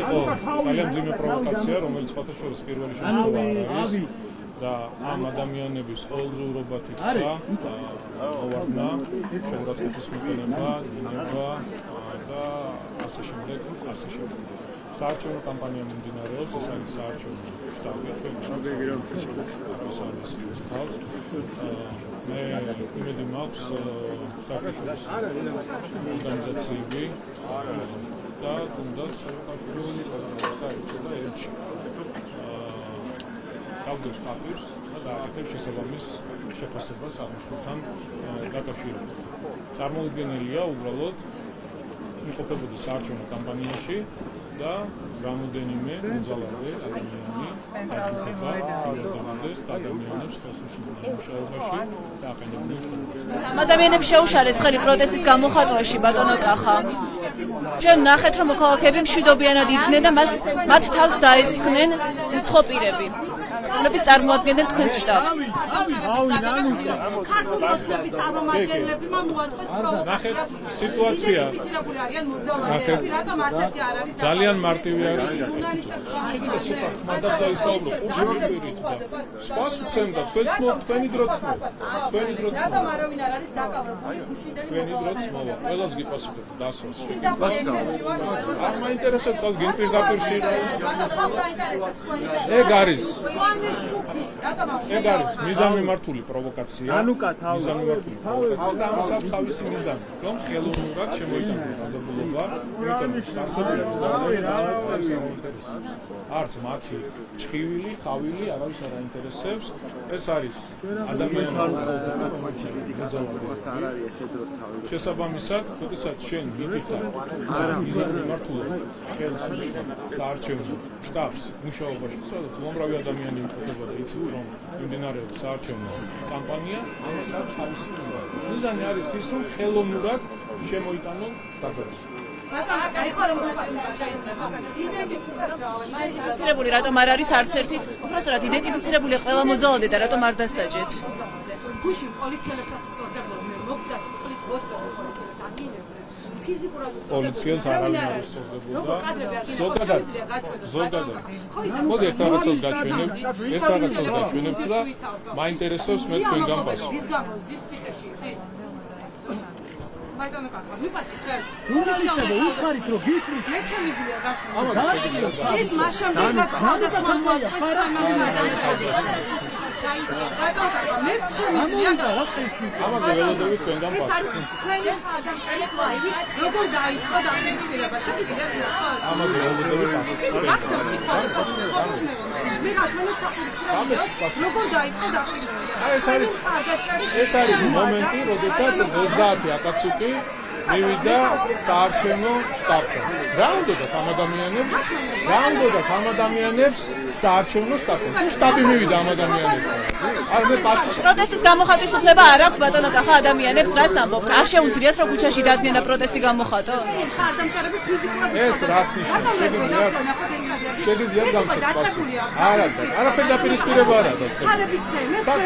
იყო ძალიან ძიმე პროვოკაცია, რომელიც ფოტოშოპის პირველი შემთხვევა არის და ამ ადამიანების ყოველდღიურობათ იქცა მოვარდნა, შემოწმების მიყენება, დინება და ასე შემდეგ. საარჩევნო კამპანია მიმდინარეობს, ეს არის საარჩევნო შტაბი, მე იმედი მაქვს საქართველოს ორგანიზაციები და თუნდაც საქართველოს საერთო ელჩი დავდებს ხალხს და დააკეთებს შესაბამის შეფასებას აღმოსავლთან დაკავშირებით. წარმოუდგენელია უბრალოდ იმყოფებოდეს საარჩევნო კამპანიაში და რამოდენიმე მოძალადე ადამიანის ადამიანებს ხელშეშობაში დააყენებდნენ. ამ ადამიანებს შეუშალეს ხელი პროტესტის გამოხატვაში ბატონო კახა. ჩვენ ნახეთ რომ მოქალაქეები მშვიდობიანად იდგნენ და მათ თავს დაესხნენ უცხო პირები. რომლებიც წარმოადგენდნენ თქვენს შტაბს. ნახეთ სიტუაცია. ძალიან მარტივი არის. შეიძლება ცოტა ხმადად დაისაუბრო ყურშებირით და სპას უცემდა თქვენი დროც მოვა. რატომ არავინ არ არის დაკავებული გუშინდელი მოძალადეებით? ყველას გიპასუხებთ დასვას. არ მაინტერესებს ყავს გინპირდაპირში. ეგ არის მიზანმიმართული პროვოკაცია. მიზანმიმართული პროვოკაცია და ამასაც თავისი მიზანი. რომ ხელოვნურად შემოიტანოს დაძაბულობა, იმიტომ რომ არსებობს არც მათი ჩხივილი, ხავილი არავის არ აინტერესებს. ეს არის ადამიანური შესაბამისად, როდესაც შენ მიდიხარ მიზანმიმართულად ხელს საარჩევნო შტაბს მუშაობაში, სადაც უამრავი ადამიანი იმყოფება და იცით რომ მიმდინარეობს საარჩევნო კამპანია, ამას აქვს თავისი მიზანი. მიზანი არის ის, რომ ხელოვნურად შემოიტანონ დაძაბულობა. იდენტიფიცირებული რატომ არ არის არც ერთი, უბრალოდ იდენტიფიცირებული ყველა მოძალადე და რატომ არ დასაჯეთ? გუშინ პოლიციელებთან სორდებოდნენ, მოხდა წყლის ბოთლი პოლიციას არავინ არ სორდებოდა. ზოგადად. მოდი ერთ რაღაცას გაჩვენებ და მაინტერესებს მე თქვენგან პასუხი. ვის გამო ზის ციხეში იცით? ბატონო კახა, ვიპასით ხარ? უხარით რომ გიწვით. მე შემიძლია გაჩვენო. ეს მაშამდე რაც ხარდა სამოაწყეს მე შემიძლია ამაზე ველოდებით თქვენგან პასუხი. როგორ დაიწყო დამოკიდებულება? შეგიძლიათ ამაზე ველოდებით პასუხი. მე გაჩვენე საფუძველი. როგორ დაიწყო დამოკიდებულება? ეს არის მომენტი, როდესაც 30 აკაცუკი მივიდა საარჩევნო შტაბში. რა უნდათ ამ ადამიანებს საარჩევნო შტაბში? შტაბი მივიდა ამ ადამიანებთან. არ მე პასუხი. პროტესტის გამოხატვის უფლება არ აქვს ბატონო კახა ადამიანებს, რას ამბობთ? არ შეუძლიათ რომ ქუჩაში დადგნენ და პროტესტი გამოხატონ? ეს რას ნიშნავს? შეგიძლიათ გამწევთ პასუხი. არა, არაფერი დაპირისპირება არა დაწყება.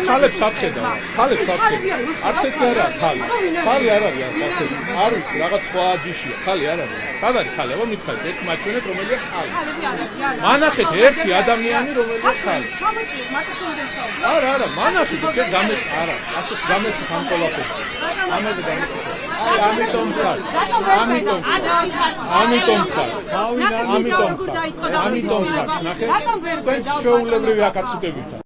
ხალებს აფხედა. არც ერთი არა ხალი. ხალი არ არის არც ერთი. არის რაღაც სხვა ჯიშია. ხალი არ არის. სად არის ხალი? აბა მითხარით, ერთ მაჩვენეთ რომელია ხალი. მანახეთ ერთი ადამიანი რომელია ხალი. არა, მანახეთ, ჩვენ გამეც არა. ასე გამეც ამ ყველაფერს. ამაზე გამეც. ამიტომ ხარ. ნახე. თქვენ შეუულებრივი აკაცუკებით ხართ.